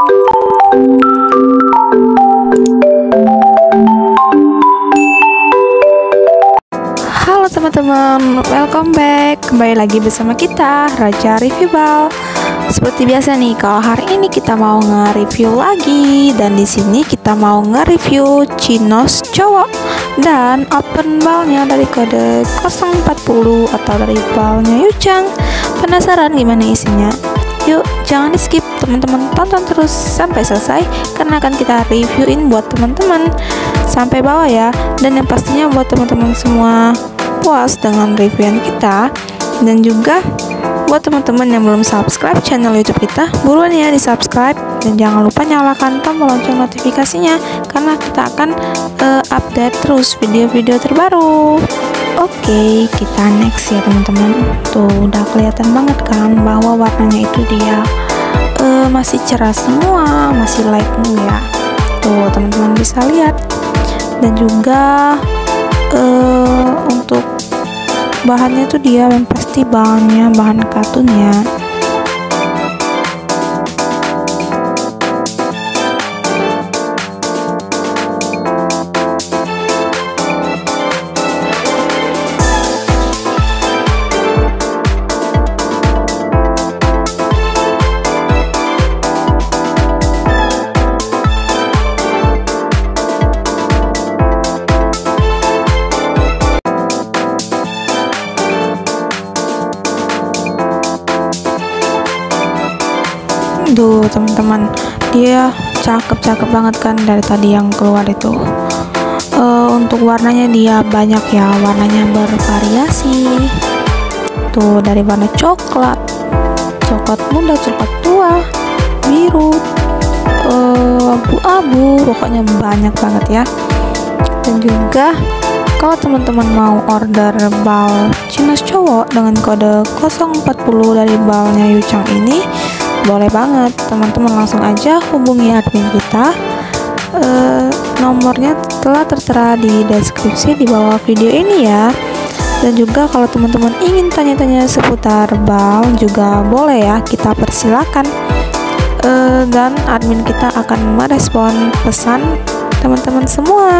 Halo teman-teman, welcome back. Kembali lagi bersama kita, Raja Review Bal. Seperti biasa nih, kalau hari ini kita mau nge-review lagi, dan di sini kita mau nge-review Chinos cowok dan open balnya dari kode 040 atau dari balnya Yuchang. Penasaran gimana isinya? Yuk, jangan di skip teman-teman, tonton terus sampai selesai karena akan kita reviewin buat teman-teman sampai bawah ya. Dan yang pastinya buat teman-teman semua puas dengan reviewan kita, dan juga buat teman-teman yang belum subscribe channel YouTube kita, buruan ya di subscribe, dan jangan lupa nyalakan tombol lonceng notifikasinya karena kita akan update terus video-video terbaru. Oke, kita next ya teman-teman. Tuh udah kelihatan banget kan bahwa warnanya itu dia masih cerah semua, masih light blue ya. Tuh teman-teman bisa lihat. Dan juga untuk bahannya tuh dia yang pasti bahannya bahan katun ya. Duh teman-teman, dia cakep banget kan dari tadi yang keluar itu. Untuk warnanya dia banyak ya, warnanya bervariasi. Tuh dari warna coklat muda, coklat tua, biru, abu-abu, pokoknya banyak banget ya. Dan juga kalau teman-teman mau order bal Chinos cowok dengan kode 040 dari balnya Yuchang ini, boleh banget teman-teman, langsung aja hubungi admin kita. Nomornya telah tertera di deskripsi di bawah video ini ya. Dan juga kalau teman-teman ingin tanya-tanya seputar bal juga boleh ya, kita persilakan. Dan admin kita akan merespon pesan teman-teman semua.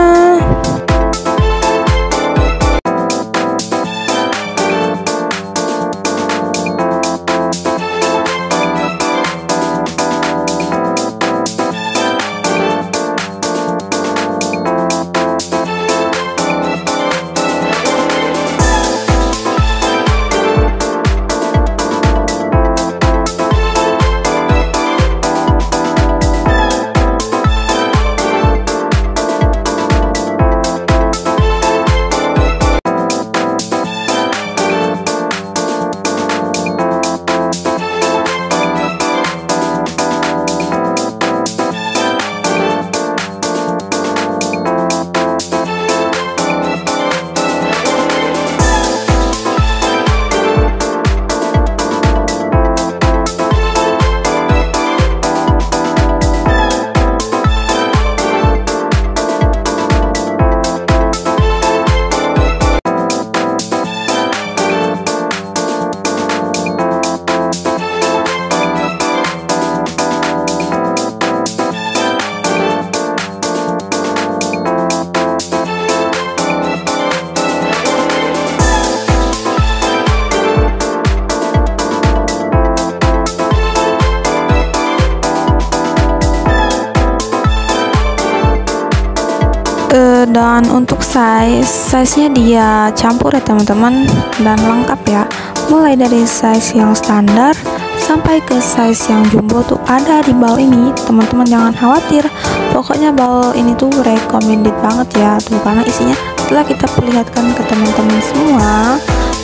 Dan untuk size-nya dia campur ya teman-teman, dan lengkap ya, mulai dari size yang standar sampai ke size yang jumbo tuh ada di bal ini. Teman-teman jangan khawatir, pokoknya bal ini tuh recommended banget ya tuh, karena isinya telah kita perlihatkan ke teman-teman semua,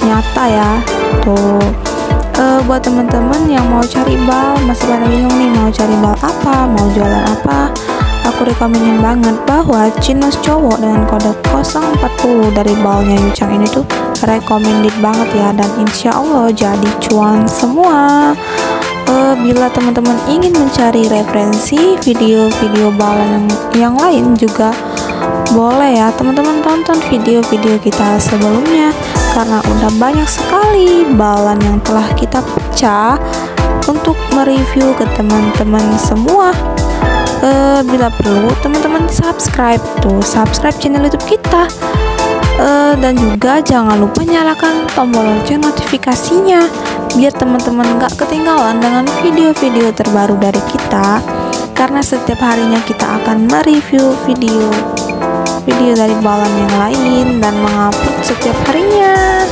nyata ya tuh. Buat teman-teman yang mau cari bal, masih pada bingung nih mau cari bal apa, mau jualan apa, aku rekomenin banget bahwa Chinos cowok dengan kode 040 dari balnya Yuchang ini tuh recommended banget ya, dan insya Allah jadi cuan semua. Bila teman-teman ingin mencari referensi video-video balan yang lain juga boleh ya teman-teman, tonton video-video kita sebelumnya karena udah banyak sekali balan yang telah kita pecah untuk mereview ke teman-teman semua. Bila perlu teman-teman subscribe channel YouTube kita, dan juga jangan lupa nyalakan tombol lonceng notifikasinya biar teman-teman gak ketinggalan dengan video-video terbaru dari kita, karena setiap harinya kita akan mereview video dari balon yang lain dan mengupload setiap harinya.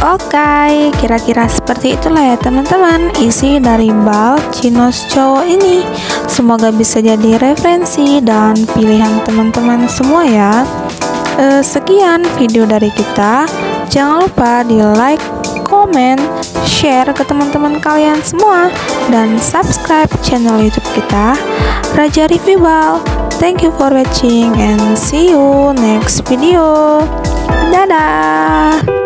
Oke, kira-kira seperti itulah ya teman-teman isi dari bal Chinos cowok ini. Semoga bisa jadi referensi dan pilihan teman-teman semua ya. Sekian video dari kita. Jangan lupa di like, komen, share ke teman-teman kalian semua, dan subscribe channel YouTube kita, Raja Review Bal. Thank you for watching and see you next video. Dadah.